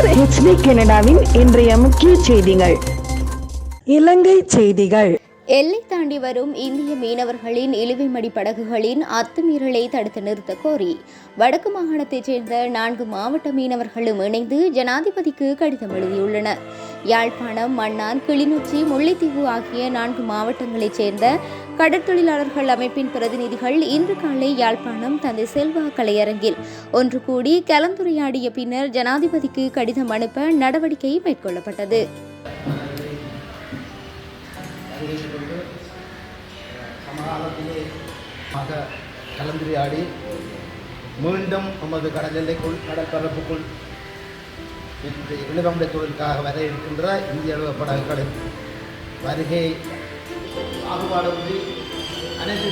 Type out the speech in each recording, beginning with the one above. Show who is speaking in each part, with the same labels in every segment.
Speaker 1: உங்கள் HD கனடாவின் இன்றைய முக்கிய செய்திகள். இலங்கை செய்திகள்.
Speaker 2: எல்லை தாண்டி வரும் இந்திய மீனவர்களின் இழுவைமடி படகுகளின் அத்துமீறலை தடுத்து நிறுத்த கோரி வடக்கு மாகாணத்தைச் சேர்ந்த 4 மாவட்ட மீனவர்களும் இணைந்து ஜனாதிபதிக்கு கடிதம் எழுதியுள்ளனர். யாழ்ப்பாணம், மன்னார், கிளிநொச்சி, முல்லைத்தீவு ஆகிய 4 மாவட்டங்களைச் சேர்ந்த கடற்தொழிலாளர்கள் அமைப்பின் பிரதிநிதிகள் இன்று காலை யாழ்ப்பாணம் தந்தை செல்வா கலையரங்கில் ஒன்று கூடி கலந்துரையாடிய பின்னர் ஜனாதிபதிக்கு கடிதம் அனுப்ப நடவடிக்கை மேற்கொள்ளப்பட்டது.
Speaker 3: சமகாலத்திலே கலந்துரையாடி மீண்டும் நமது கடல் எல்லைக்குள் கடற்பரப்புக்குள் இழுவம்படை தொழிலுக்காக வர இருக்கின்ற இந்திய அளவு படகுகளின் வருகை பாகுபாடு அனைத்து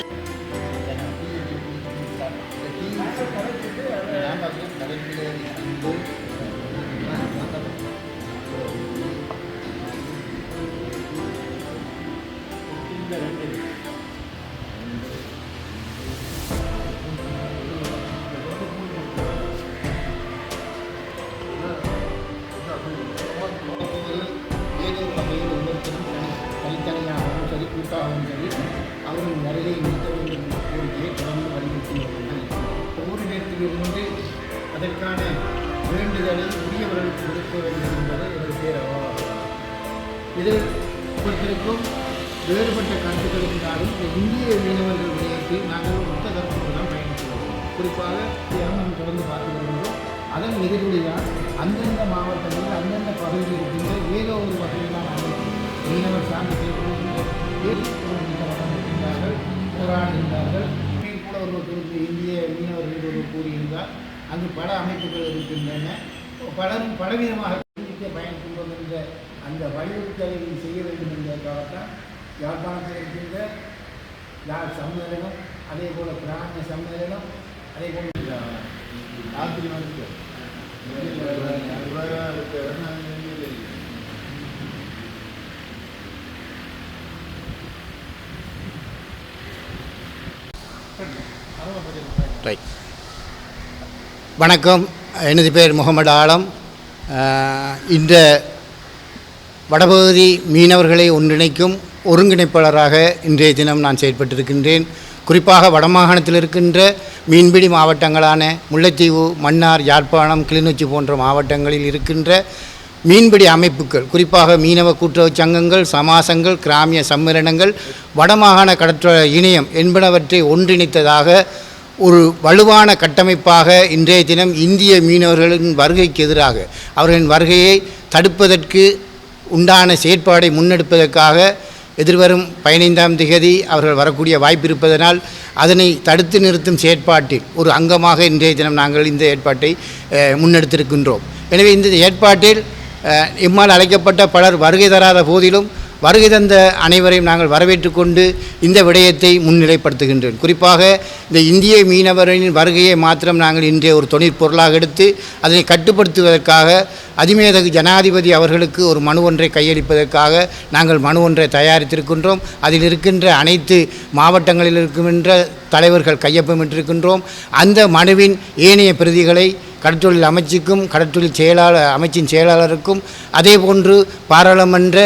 Speaker 3: தனித்தனியாகவும் சரி கூட்டாகவும் சரி அவர்கள் வருகை நிறுத்த வேண்டும் என்ற கோரிக்கையை தொடர்ந்து வலியுறுத்தி வருகிறார்கள். ஒவ்வொரு நேரத்திலிருந்து அதற்கான வேண்டுதலை உரியவர்களுக்கு கொடுக்க வேண்டும் என்பது எனது பேரவாகும். இதில் ஒவ்வொருத்தருக்கும் வேறுபட்ட கருத்துக்கள் இருந்தாலும் இந்திய மீனவர்கள் விடயத்தில் நாங்கள் மொத்த கருத்துக்கள் தான் பயணித்து வருகிறோம். குறிப்பாக நாம் தொடர்ந்து பார்த்து வருகிறோம். அதன் எதிரொலிதான் அந்தந்த மாவட்டங்களில் அந்தந்த பகுதியில் இருக்கின்ற ஏதோ ஒரு வகையிலான மீனவர் சார்ந்து செய்கின்றார்கள், போராடுகின்றார்கள். கூட ஒருவர் இந்திய மீனவர்கள் ஒருவர் கூறியிருந்தால் அங்கு பல அமைப்புகள் இருக்கின்றன. பலரும் பலவிதமாக பயணித்து வருகின்ற அந்த வலியுறுத்தலை செய்ய வேண்டும் என்பதற்காகத்தான் யாழ்ப்பாணத்தில் இருக்கின்ற யாழ் சம்மேளனம், அதே போல் பிராந்திய சம்மேளனம், அதே போல்
Speaker 4: வணக்கம். எனது பேர் முகமது ஆலம். இந்த வடபகுதி மீனவர்களை ஒன்றிணைக்கும் ஒருங்கிணைப்பாளராக இன்றைய தினம் நான் செயல்பட்டிருக்கின்றேன். குறிப்பாக வடமாகாணத்தில் இருக்கின்ற மீன்பிடி மாவட்டங்களான முல்லைத்தீவு, மன்னார், யாழ்ப்பாணம், கிளிநொச்சி போன்ற மாவட்டங்களில் இருக்கின்ற மீன்பிடி அமைப்புகள், குறிப்பாக மீனவ கூட்டுறவு சங்கங்கள், சமாசங்கள், கிராமிய சம்மேளனங்கள், வடமாகாண கடற்கரை இணையம் என்பனவற்றை ஒன்றிணைத்ததாக ஒரு வலுவான கட்டமைப்பாக இன்றைய தினம் இந்திய மீனவர்களின் வருகைக்கு எதிராக அவர்களின் வருகையை தடுப்பதற்கு உண்டான செயற்பாடை முன்னெடுப்பதற்காக எதிர்வரும் 15ஆம் திகதி அவர்கள் வரக்கூடிய வாய்ப்பு இருப்பதனால் அதனை தடுத்து நிறுத்தும் செயற்பாட்டில் ஒரு அங்கமாக இன்றைய தினம் நாங்கள் இந்த ஏற்பாட்டை முன்னெடுத்திருக்கின்றோம். எனவே இந்த ஏற்பாட்டில் எம்மால் அழைக்கப்பட்ட பலர் வருகை தராத போதிலும் வருகை தந்த அனைவரையும் நாங்கள் வரவேற்று கொண்டு இந்த விடயத்தை முன்னிலைப்படுத்துகின்றோம். குறிப்பாக இந்த இந்திய மீனவரின் வருகையை மாத்திரம் நாங்கள் இன்றைய ஒரு தொழிற்பொருளாக எடுத்து அதனை கட்டுப்படுத்துவதற்காக அதிமேதகு ஜனாதிபதி அவர்களுக்கு ஒரு மனு ஒன்றை கையளிப்பதற்காக நாங்கள் மனு ஒன்றை தயாரித்திருக்கின்றோம். அதில் இருக்கின்ற அனைத்து மாவட்டங்களில் இருக்கின்ற தலைவர்கள் கையொப்பமிட்டிருக்கின்றோம். அந்த மனுவின் ஏனைய பிரதிகளை கடற்தொழில் அமைச்சுக்கும் கடற்தொழில் அமைச்சின் செயலாளருக்கும் அதேபோன்று பாராளுமன்ற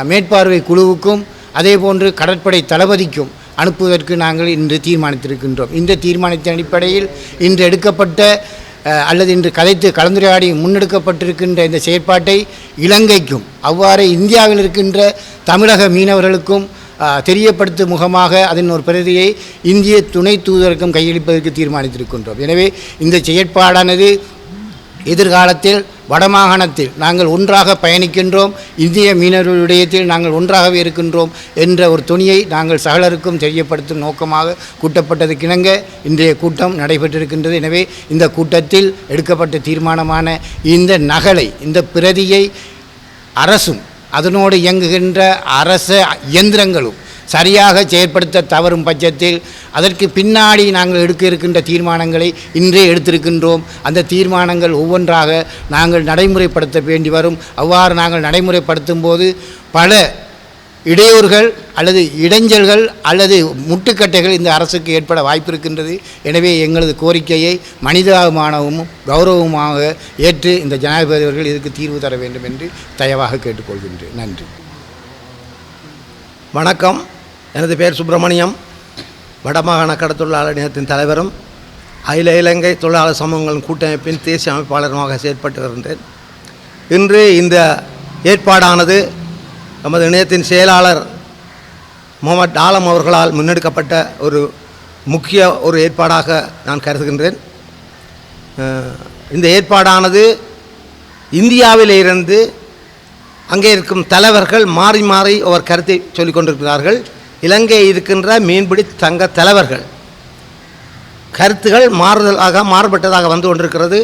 Speaker 4: மேற்பார்வை குழுவுக்கும் அதேபோன்று கடற்படை தளபதிக்கும் அனுப்புவதற்கு நாங்கள் இன்று தீர்மானித்திருக்கின்றோம். இந்த தீர்மானத்தின் அடிப்படையில் இன்று எடுக்கப்பட்ட அல்லது இன்று கலந்துரையாடி முன்னெடுக்கப்பட்டிருக்கின்ற இந்த செயற்பாட்டை இலங்கைக்கும் அவ்வாறு இந்தியாவில் இருக்கின்ற தமிழக மீனவர்களுக்கும் தெரியப்படுத்தும் முகமாக அதன் ஒரு பிரதியை இந்திய துணை தூதருக்கும் கையளிப்பதற்கு தீர்மானித்திருக்கின்றோம். எனவே இந்த செயற்பாடானது எதிர்காலத்தில் வடமாகாணத்தில் நாங்கள் ஒன்றாக பயணிக்கின்றோம், இந்திய மீனவர்களுடையத்தில் நாங்கள் ஒன்றாகவே இருக்கின்றோம் என்ற ஒரு துணியை நாங்கள் சகலருக்கும் தெரியப்படுத்தும் நோக்கமாக கூட்டப்பட்டதுக்கிணங்க இன்றைய கூட்டம் நடைபெற்றிருக்கின்றது. எனவே இந்த கூட்டத்தில் எடுக்கப்பட்ட தீர்மானமான இந்த நகலை, இந்த பிரதியை அரசும் அதனோடு இயங்குகின்ற அரச இயந்திரங்களும் சரியாக செயற்படுத்த தவறும் பட்சத்தில் அதற்கு பின்னாடி நாங்கள் எடுக்க இருக்கின்ற தீர்மானங்களை இன்றே எடுத்திருக்கின்றோம். அந்த தீர்மானங்கள் ஒவ்வொன்றாக நாங்கள் நடைமுறைப்படுத்த வேண்டி வரும். அவ்வாறு நாங்கள் நடைமுறைப்படுத்தும் போது பல இடையூறுகள் அல்லது இடைஞ்சல்கள் அல்லது முட்டுக்கட்டைகள் இந்த அரசுக்கு ஏற்பட வாய்ப்பு இருக்கின்றது. எனவே எங்களது கோரிக்கையை மனிதாபிமானமும் கௌரவமாக ஏற்று இந்த ஜனாதிபதி அவர்கள் இதுக்கு தீர்வு தர வேண்டும் என்று தயவாக கேட்டுக்கொள்கின்றேன். நன்றி.
Speaker 5: வணக்கம். எனது பெயர் சுப்பிரமணியம். வடமாகாண கடத்தொழிலாளர் இனத்தின் தலைவரும் அகில இலங்கை தொழிலாளர் சமூகங்களின் கூட்டமைப்பின் தேசிய அமைப்பாளருமாக செயற்பட்டு வருகின்றேன். இன்று இந்த ஏற்பாடானது நமது இணையத்தின் செயலாளர் முகமது ஆலம் அவர்களால் முன்னெடுக்கப்பட்ட ஒரு முக்கிய ஏற்பாடாக நான் கருதுகின்றேன். இந்த ஏற்பாடானது இந்தியாவிலிருந்து அங்கே இருக்கும் தலைவர்கள் மாறி மாறி ஒரு கருத்தை சொல்லிக் கொண்டிருக்கிறார்கள். இலங்கையில் இருக்கின்ற மீன்பிடி சங்க தலைவர்கள் கருத்துகள் மாறுபட்டதாக வந்து கொண்டிருக்கிறது.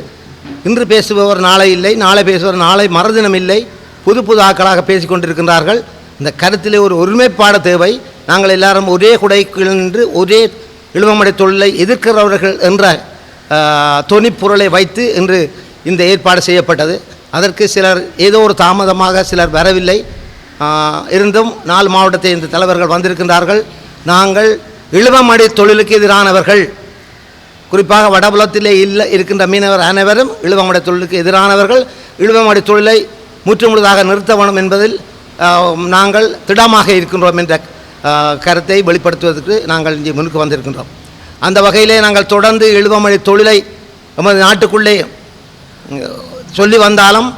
Speaker 5: இன்று பேசுபவர் நாளை இல்லை, நாளை பேசுபவர் நாளை மறுதினம் இல்லை, புது ஆக்களாக பேசிக்கொண்டிருக்கின்றார்கள். இந்த கருத்திலே ஒரு ஒருமைப்பாடு தேவை. நாங்கள் எல்லாரும் ஒரே குடைக்குள் நின்று ஒரே இழுவமடை தொழிலை எதிர்க்கிறவர்கள் என்ற தொனிப்பொருளை வைத்து இன்று இந்த ஏற்பாடு செய்யப்பட்டது. அதற்கு சிலர் ஏதோ ஒரு தாமதமாக சிலர் வரவில்லை. இருந்தும் 4 மாவட்டத்தை இந்த தலைவர்கள் வந்திருக்கின்றார்கள். நாங்கள் இழுவமடை தொழிலுக்கு எதிரானவர்கள், குறிப்பாக வடபுலத்திலே இருக்கின்ற மீனவர் அனைவரும் இழுவமடை தொழிலுக்கு எதிரானவர்கள். இழுவமடை தொழிலை முற்றுமுழுதாக நிறுத்த வேண்டும் என்பதில் நாங்கள் திடமாக இருக்கின்றோம் என்ற கருத்தை வெளிப்படுத்துவதற்கு நாங்கள் இங்கே முன்னுக்கு வந்திருக்கின்றோம். அந்த வகையிலே நாங்கள் தொடர்ந்து இழுவமடை தொழிலை நமது நாட்டுக்குள்ளே சொல்லி வந்தாலும்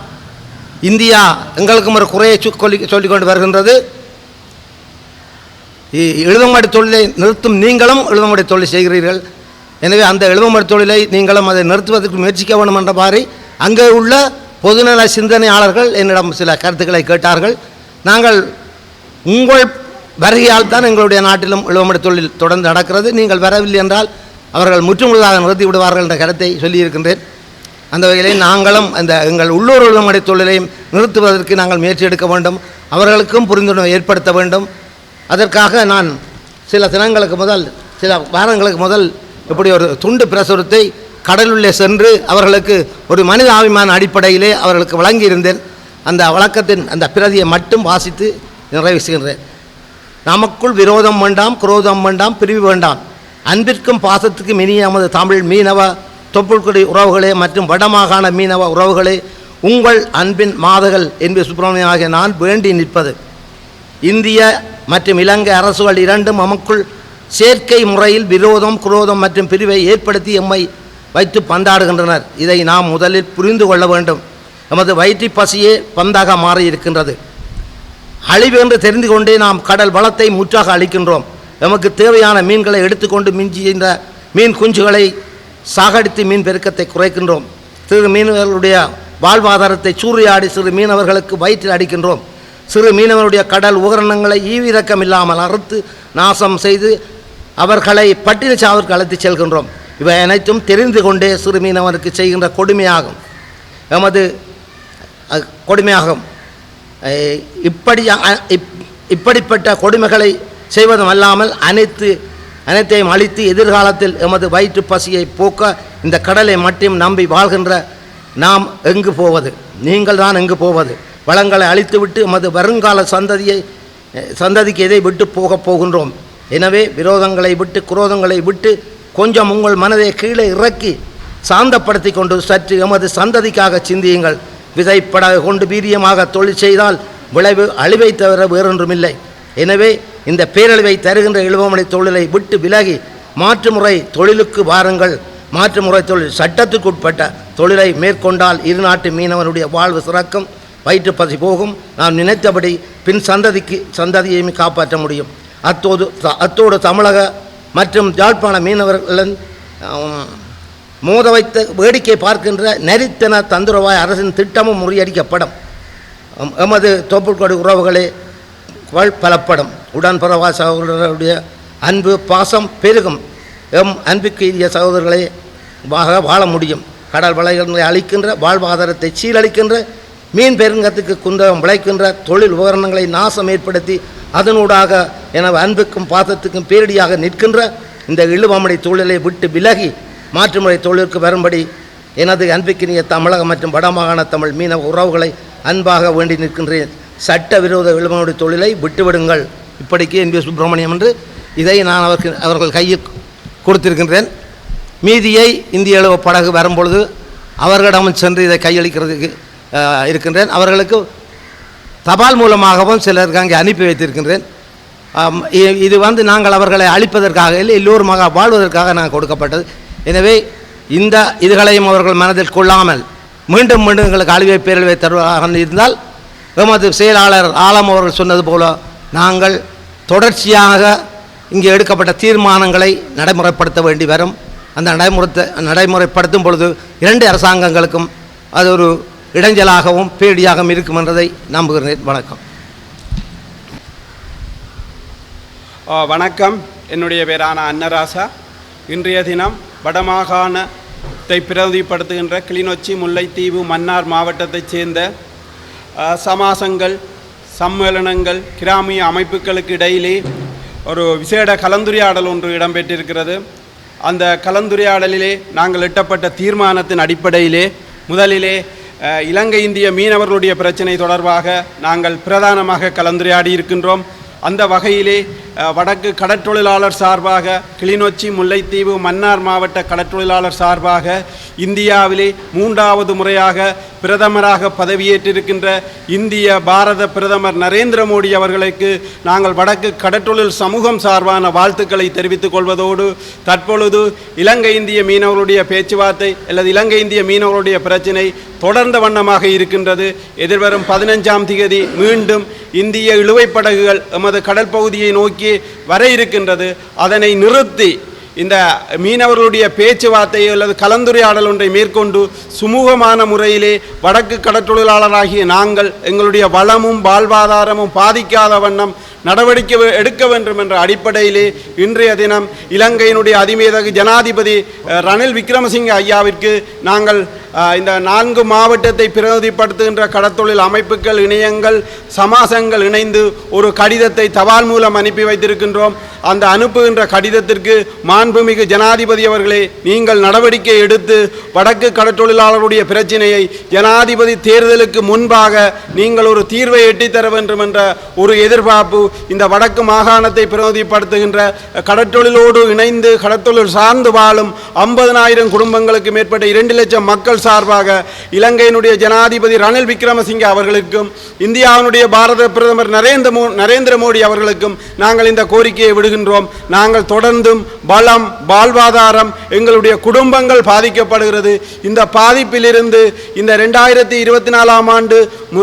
Speaker 5: இந்தியா எங்களுக்கும் ஒரு குறையை சொல்லிக்கொண்டு வருகின்றது. இழுவமடை தொழிலை நிறுத்தும் நீங்களும் இழுவமடை தொழில் செய்கிறீர்கள். எனவே அந்த இழுவமடை தொழிலை நீங்களும் அதை நிறுத்துவதற்கு முயற்சிக்க வேண்டும் என்ற மாதிரி அங்கே உள்ள பொதுநல சிந்தனையாளர்கள் என்னிடம் சில கருத்துக்களை கேட்டார்கள். நாங்கள் உங்கள் வருகையால் தான் எங்களுடைய நாட்டிலும் இழுவமடை தொழில் தொடர்ந்து நடக்கிறது. நீங்கள் வரவில்லை என்றால் அவர்கள் முற்றுமுழுதாக நிறுத்தி விடுவார்கள் என்ற கருத்தை சொல்லியிருக்கின்றேன். அந்த வகையிலே நாங்களும் அந்த எங்கள் உள்ளூர் இழுவமடை தொழிலையும் நிறுத்துவதற்கு நாங்கள் முயற்சி எடுக்க வேண்டும். அவர்களுக்கும் புரிந்துணர்வு ஏற்படுத்த வேண்டும். அதற்காக நான் சில வாரங்களுக்கு முதல் இப்படி ஒரு துண்டு பிரசுரத்தை கடலுள்ளே சென்று அவர்களுக்கு ஒரு மனித ஆபிமான அடிப்படையிலே அவர்களுக்கு வழங்கியிருந்தேன். அந்த வழக்கத்தின் அந்த பிரதியை மட்டும் வாசித்து நிறைவு செய்கின்றேன். நமக்குள் விரோதம் வேண்டாம், குரோதம் வேண்டாம், பிரிவு வேண்டாம். அன்பிற்கும் பாசத்துக்கும் இனிய நமது தமிழ் மீனவ தொப்புள்குடி உறவுகளே மற்றும் வடமாகாண மீனவ உறவுகளே, உங்கள் அன்பின் மாதகள் என்பது சுப்பிரமணியம் ஆகிய நான் வேண்டி நிற்பது. இந்திய மற்றும் இலங்கை அரசுகள் இரண்டும் நமக்குள் செயற்கை முறையில் விரோதம், குரோதம் மற்றும் பிரிவை ஏற்படுத்தி எம்மை வைத்து பந்தாடுகின்றனர். இதை நாம் முதலில் புரிந்து கொள்ள வேண்டும். நமது வயிற்று பசியே பந்தாக மாறி இருக்கின்றது. அழிவு என்று தெரிந்து கொண்டே நாம் கடல் வளத்தை முற்றாக அளிக்கின்றோம். நமக்கு தேவையான மீன்களை எடுத்துக்கொண்டு மிஞ்சுகின்ற மீன் குஞ்சுகளை சாகடித்து மீன் பெருக்கத்தை குறைக்கின்றோம். சிறு மீனவர்களுடைய வாழ்வாதாரத்தை சூறையாடி சிறு மீனவர்களுக்கு வயிற்றில் அடிக்கின்றோம். சிறு மீனவருடைய கடல் உபகரணங்களை ஈவிரக்கம் இல்லாமல் அறுத்து நாசம் செய்து அவர்களை பட்டினி சாவிற்கு அழைத்து செல்கின்றோம். இவை அனைத்தும் தெரிந்து கொண்டே சிறு மீனவருக்கு செய்கின்ற கொடுமையாகும். எமது கொடுமையாகும். இப்படிப்பட்ட கொடுமைகளை செய்வதும் அல்லாமல் அனைத்தையும் அழித்து எதிர்காலத்தில் எமது வயிற்று பசியை போக்க இந்த கடலை மட்டும் நம்பி வாழ்கின்ற நாம் எங்கு போவது? நீங்கள் தான் எங்கு போவது? வளங்களை அழித்துவிட்டு எமது வருங்கால சந்ததிக்கு எதை விட்டு போகின்றோம்? எனவே விரோதங்களை விட்டு குரோதங்களை விட்டு கொஞ்சம் உங்கள் மனதை கீழே இறக்கி சாந்தப்படுத்தி கொண்டு சற்று எமது சந்ததிக்காக சிந்தியுங்கள். விதைப்பட கொண்டு வீரியமாக தொழில் செய்தால் விளைவு அழிவை தவிர வேறொன்றுமில்லை. எனவே இந்த பேரழிவை தருகின்ற இழுவமடை தொழிலை விட்டு விலகி மாற்றுமுறை தொழிலுக்கு வாருங்கள். மாற்றுமுறை தொழில் சட்டத்துக்குட்பட்ட தொழிலை மேற்கொண்டால் இரு நாட்டு மீனவனுடைய வாழ்வு சிறக்கும், வயிற்று பசி போகும். நாம் நினைத்தபடி பின் சந்ததியையும் காப்பாற்ற முடியும். அத்தோடு தமிழக மற்றும் யாழ்ப்பாண மீனவர்களின் மோத வைத்த வேடிக்கை பார்க்கின்ற நரித்தன தந்துரவாய் அரசின் திட்டமும் முறியடிக்கப்படும். எமது தொப்புள்கொடி உறவுகளே பலப்படும். உடன்பிறவா சகோதரருடைய அன்பு பாசம் பெருகும். அன்புக்கு இந்திய சகோதரர்களே வாழ முடியும். கடல் வளைகளை அளிக்கின்ற வாழ்வாதாரத்தை சீரழிக்கின்ற மீன் பெருங்கத்துக்கு குந்தகம் விளைக்கின்ற தொழில் உபகரணங்களை நாசம் ஏற்படுத்தி அதனூடாக எனது அன்புக்கும் பாசத்துக்கும் பேரிடியாக நிற்கின்ற இந்த இழுவமடை தொழிலை விட்டு விலகி மாற்றுமுறை தொழிலுக்கு வரும்படி எனது அன்புக்கினிய தமிழக மற்றும் வடமாகாண தமிழ் மீனவ உறவுகளை அன்பாக வேண்டி நிற்கின்றேன். சட்டவிரோத இழுவமடி தொழிலை விட்டுவிடுங்கள். இப்படிக்கு என்பி சுப்பிரமணியம் என்று இதை நான் அவர்கள் கையில் கொடுத்திருக்கின்றேன். மீதியை இந்திய இழுவ படகு வரும்பொழுது அவர்களிடம் சென்று இதை கையளிக்கிறதுக்கு இருக்கின்றேன். அவர்களுக்கு தபால் மூலமாகவும் சிலருக்கு அங்கே அனுப்பி வைத்திருக்கின்றேன். இது நாங்கள் அவர்களை அழிப்பதற்காக இல்லை, எல்லோருமாக வாழ்வதற்காக நான் கொடுக்கப்பட்டது. எனவே இந்த இதுகளையும் அவர்கள் மனதில் கொள்ளாமல் மீண்டும் மீண்டும் எங்களுக்கு அழிவை பேரழிவை தருவாக இருந்தால் எமது செயலாளர் ஆலம் அவர்கள் சொன்னது போல நாங்கள் தொடர்ச்சியாக இங்கே எடுக்கப்பட்ட தீர்மானங்களை நடைமுறைப்படுத்த வேண்டி வரும். அந்த நடைமுறைப்படுத்தும் பொழுது இரண்டு அரசாங்கங்களுக்கும் அது ஒரு இடைஞ்சலாகவும் பேடியாகவும் இருக்கும் என்றதை நம்புகிறேன். வணக்கம்.
Speaker 6: வணக்கம். என்னுடைய பேரான அன்னராசா. இன்றைய தினம் வடமாகாணத்தை பிரதிப்படுத்துகின்ற கிளிநொச்சி, முல்லைத்தீவு, மன்னார் மாவட்டத்தைச் சேர்ந்த சமாசங்கள், சம்மேளனங்கள், கிராமிய அமைப்புகளுக்கு இடையிலே ஒரு விசேட கலந்துரையாடல் ஒன்று இடம்பெற்றிருக்கிறது. அந்த கலந்துரையாடலிலே நாங்கள் எட்டப்பட்ட தீர்மானத்தின் அடிப்படையிலே முதலிலே இலங்கை இந்திய மீனவர்களுடைய பிரச்சினை தொடர்பாக நாங்கள் பிரதானமாக கலந்துரையாடி இருக்கின்றோம். அந்த வகையிலே வடக்கு கடற்றொழிலாளர் சார்பாக கிளிநொச்சி, முல்லைத்தீவு, மன்னார் மாவட்ட கடற்றொழிலாளர் சார்பாக இந்தியாவிலே 3வது முறையாக பிரதமராக பதவியேற்றிருக்கின்ற இந்திய பாரத பிரதமர் நரேந்திர மோடி அவர்களுக்கு நாங்கள் வடக்கு கடற்றொழில் சமூகம் சார்பான வாழ்த்துக்களை தெரிவித்துக் கொள்வதோடு தற்பொழுது இலங்கை இந்திய மீனவர்களுடைய பேச்சுவார்த்தை அல்லது இலங்கை இந்திய மீனவர்களுடைய பிரச்சினை தொடர்ந்த வண்ணமாக இருக்கின்றது. எதிர்வரும் 15ஆம் தேதி மீண்டும் இந்திய இழுவைப்படகுகள் எமது கடல் பகுதியை நோக்கி வர இருக்கின்றது. அதனை நிறுத்தி இந்த மீனவர்களுடைய பேச்சுவார்த்தை அல்லது கலந்துரையாடல் ஒன்றை மேற்கொண்டு சுமூகமான முறையிலே வடக்கு கடற்றொழிலாளராகிய நாங்கள் எங்களுடைய வளமும் வாழ்வாதாரமும் பாதிக்காத வண்ணம் நடவடிக்கை எடுக்க வேண்டும் என்ற அடிப்படையிலே இன்றைய தினம் இலங்கையினுடைய அதிமேதகு ஜனாதிபதி ரணில் விக்ரமசிங்க ஐயாவிற்கு நாங்கள் இந்த 4 மாவட்டத்தை பிரதிநிதிப்படுத்துகின்ற கடற்தொழில் அமைப்புகள், இணையங்கள், சமாசங்கள் இணைந்து ஒரு கடிதத்தை தபால் மூலம் அனுப்பி வைத்திருக்கின்றோம். அந்த அனுப்புகின்ற கடிதத்திற்கு மாண்புமிகு ஜனாதிபதி அவர்களே, நீங்கள் நடவடிக்கை எடுத்து வடக்கு கடற்றொழிலாளருடைய பிரச்சினையை ஜனாதிபதி தேர்தலுக்கு முன்பாக நீங்கள் ஒரு தீர்வை எட்டித்தர வேண்டும் என்ற ஒரு எதிர்பார்ப்பு இந்த வடக்கு மாகாணத்தை பிரதிநிதிப்படுத்துகின்ற கடற்றொழிலோடு இணைந்து கடற்தொழில் சார்ந்து வாழும் 50,000 குடும்பங்களுக்கு மேற்பட்ட 2 லட்சம் மக்கள் சார்பாக இலங்கையினுடைய ஜனாதிபதி ரணில் விக்ரமசிங்க அவர்களுக்கும் இந்தியாவினுடைய பாரத பிரதமர் நரேந்திர மோடி அவர்களுக்கும் நாங்கள் இந்த கோரிக்கையை விடுகின்றோம். நாங்கள் தொடர்ந்தும் பலம், வாழ்வாதாரம், எங்களுடைய குடும்பங்கள் பாதிக்கப்படுகிறது. இந்த பாதிப்பிலிருந்து இந்த 2024ஆம் ஆண்டு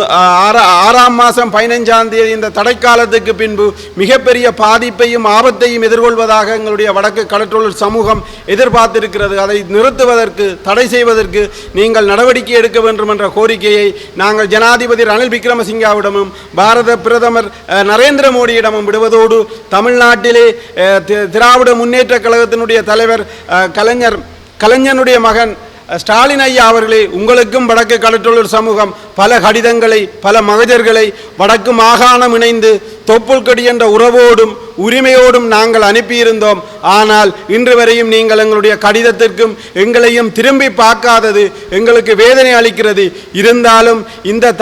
Speaker 6: 6ஆம் மாதம் 15ஆம் தேதி இந்த தடைக்காலத்துக்கு பின்பு மிகப்பெரிய பாதிப்பையும் ஆபத்தையும் எதிர்கொள்வதாக எங்களுடைய வடக்கு கடற்றொழில் சமூகம் எதிர்பார்த்திருக்கிறது. அதை நிறுத்துவதற்கு, தடை செய்வதற்கு நீங்கள் நடவடிக்கை எடுக்க வேண்டும் என்ற கோரிக்கையை நாங்கள் ஜனாதிபதி ரணில் விக்ரமசிங்காவிடமும் பாரத பிரதமர் நரேந்திர மோடியிடமும் விடுவதோடு தமிழ்நாட்டிலே திராவிட முன்னேற்ற கழகத்தினுடைய தலைவர் கலைஞனுடைய மகன் ஸ்டாலின் ஐயா அவர்களே, உங்களுக்கும் வடக்கு கடற்றொழில் சமூகம் பல கடிதங்களை, பல மகஜர்களை வடக்கு மாகாணம் இணைந்து தொப்புள்கொடி என்ற உறவோடும் உரிமையோடும் நாங்கள் அனுப்பியிருந்தோம். ஆனால் இன்று வரையும் நீங்கள் எங்களுடைய கடிதத்திற்கும் எங்களையும் திரும்பி பார்க்காதது எங்களுக்கு வேதனை அளிக்கிறது. இருந்தாலும் இந்த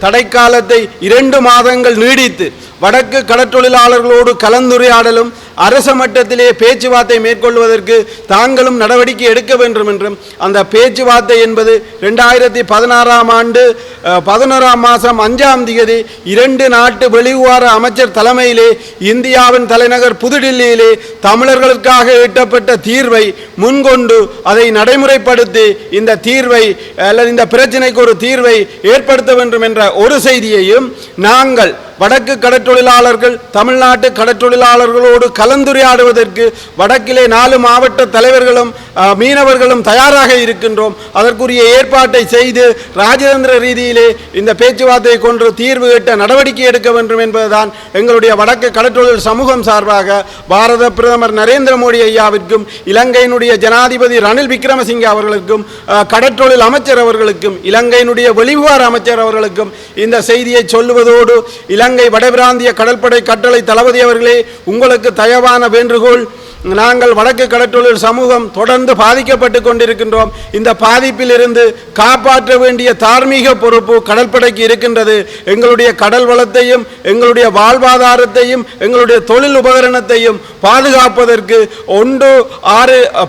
Speaker 6: தடைக்காலத்தை 2 மாதங்கள் நீடித்து வடக்கு கடற்றொழிலாளர்களோடு கலந்துரையாடலும் அரச மட்டத்திலே பேச்சுவார்த்தை மேற்கொள்வதற்கு தாங்களும் நடவடிக்கை எடுக்க வேண்டும் என்றும், அந்த பேச்சுவார்த்தை என்பது 2016ஆம் ஆண்டு 11ஆம் மாதம் 5ஆம் தேதி 2 நாட்டு வெளிவிவகார அமைச்சர் தலைமையிலே இந்தியாவின் தலைநகர் புதுடில்லியிலே தமிழர்களுக்காக எட்டப்பட்ட தீர்வை முன்கொண்டு அதை நடைமுறைப்படுத்தி இந்த தீர்வை அல்லது இந்த பிரச்சினைக்கு ஒரு தீர்வை ஏற்படுத்த வேண்டும் என்ற ஒரு செய்தியையும் நாங்கள் வடக்கு கடற்றொழிலாளர்கள் தமிழ்நாட்டு கடற்றொழிலாளர்களோடு கலந்துரையாடுவதற்கு வடக்கிலே 4 மாவட்ட தலைவர்களும் மீனவர்களும் தயாராக இருக்கின்றோம். அதற்குரிய ஏற்பாட்டை செய்து ராஜதந்திர ரீதியிலே இந்த பேச்சுவார்த்தையை கொண்டு தீர்வு எட்ட நடவடிக்கை எடுக்க வேண்டும் என்பதுதான் எங்களுடைய வடக்கு கடற்றொழில் சமூகம் சார்பாக பாரத பிரதமர் நரேந்திர மோடி ஐயாவிற்கும் இலங்கையினுடைய ஜனாதிபதி ரணில் விக்ரமசிங்க அவர்களுக்கும் கடற்றொழில் அமைச்சர் அவர்களுக்கும் இலங்கையினுடைய வெளிவிவகார அமைச்சர் அவர்களுக்கும் இந்த செய்தியை சொல்லுவதோடு, இலங்கை வடபிராந்திய கடற்படை கட்டளை தளபதி அவர்களே, உங்களுக்கு தயவான வேண்டுகோள். நாங்கள் வடக்கு கடற்றொழில் சமூகம் தொடர்ந்து பாதிக்கப்பட்டு கொண்டிருக்கின்றோம். இந்த பாதிப்பில் இருந்து காப்பாற்ற வேண்டிய தார்மீக பொறுப்பு கடற்படைக்கு இருக்கின்றது. எங்களுடைய கடல் வளத்தையும் எங்களுடைய வாழ்வாதாரத்தையும் எங்களுடைய தொழில் உபகரணத்தையும் பாதுகாப்பதற்கு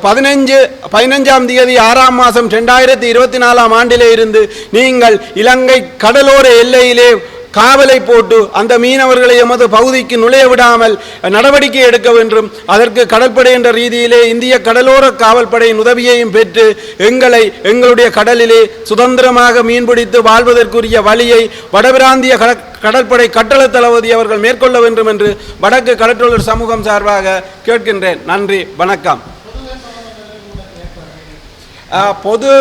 Speaker 6: 15ஆம் தேதி 6ஆம் மாதம் 2024ஆம் ஆண்டிலே இருந்து நீங்கள் இலங்கை கடலோர எல்லையிலே காவலை போட்டு அந்த மீனவர்களை எமது பகுதிக்கு நுழைய விடாமல் நடவடிக்கை எடுக்க வேண்டும். அதற்கு கடற்படை என்ற ரீதியிலே இந்திய கடலோர காவல்படையின் உதவியையும் பெற்று எங்களுடைய கடலிலே சுதந்திரமாக மீன்பிடித்து வாழ்வதற்குரிய வழியை வடபிராந்திய கடற்படை கட்டள தளபதி அவர்கள் மேற்கொள்ள வேண்டும் என்று வடக்கு கடற்றொழில் சமூகம் சார்பாக கேட்கின்றேன். நன்றி, வணக்கம். பொது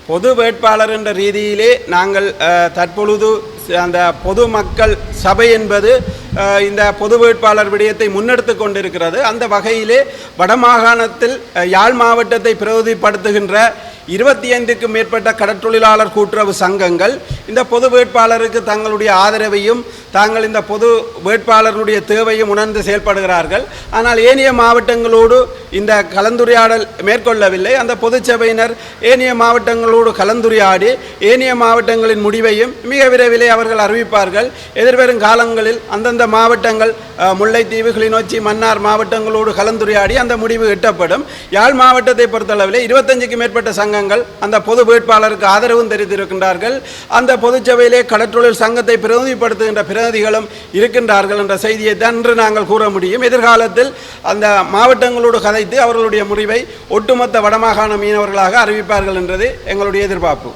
Speaker 6: பொது வேட்பாளர் என்ற ரீதியிலே நாங்கள் தற்பொழுது அந்த பொதுமக்கள் சபை என்பது இந்த பொது வேட்பாளர் விடயத்தை முன்னெடுத்து கொண்டிருக்கிறது. அந்த வகையிலே வடமாகாணத்தில் யாழ் மாவட்டத்தை பிரதிநிதிப்படுத்துகின்ற 25க்கும் மேற்பட்ட கடற்றொழிலாளர் கூட்டுறவு சங்கங்கள் இந்த பொது வேட்பாளருக்கு தங்களுடைய ஆதரவையும் தாங்கள் இந்த பொது வேட்பாளருடைய தேவையும் உணர்ந்து செயல்படுகிறார்கள். ஆனால் ஏனைய மாவட்டங்களோடு இந்த கலந்துரையாடல் மேற்கொள்ளவில்லை. அந்த பொதுச்சபையினர் ஏனைய மாவட்டங்களோடு கலந்துரையாடி ஏனைய மாவட்டங்களின் முடிவையும் மிக விரைவிலே அவர்கள் அறிவிப்பார்கள். எதிர்வரும் காலங்களில் அந்தந்த மாவட்டங்கள் முல்லைத்தீவு, கிளிநொச்சி, மன்னார் மாவட்டங்களோடு கலந்துரையாடி அந்த முடிவு எட்டப்படும். யாழ் மாவட்டத்தை பொறுத்தளவிலே 25க்கும் மேற்பட்ட சங்கங்கள் அந்த பொது வேட்பாளருக்கு ஆதரவும் தெரிவித்திருக்கின்றார்கள். அந்த பொதுச்சபையிலே கடற்றொழில் சங்கத்தை பிரதிநிதிப்படுத்துகின்ற பிரதிநிதிகளும் இருக்கின்றார்கள் என்ற செய்தியை தான் இன்று நாங்கள் கூற முடியும். எதிர்காலத்தில் அந்த மாவட்டங்களோடு கதைத்து அவர்களுடைய முடிவை ஒட்டுமொத்த வடமாகாண மீனவர்களாக அறிவிப்பார்கள் என்றது எங்களுடைய எதிர்பார்ப்பு.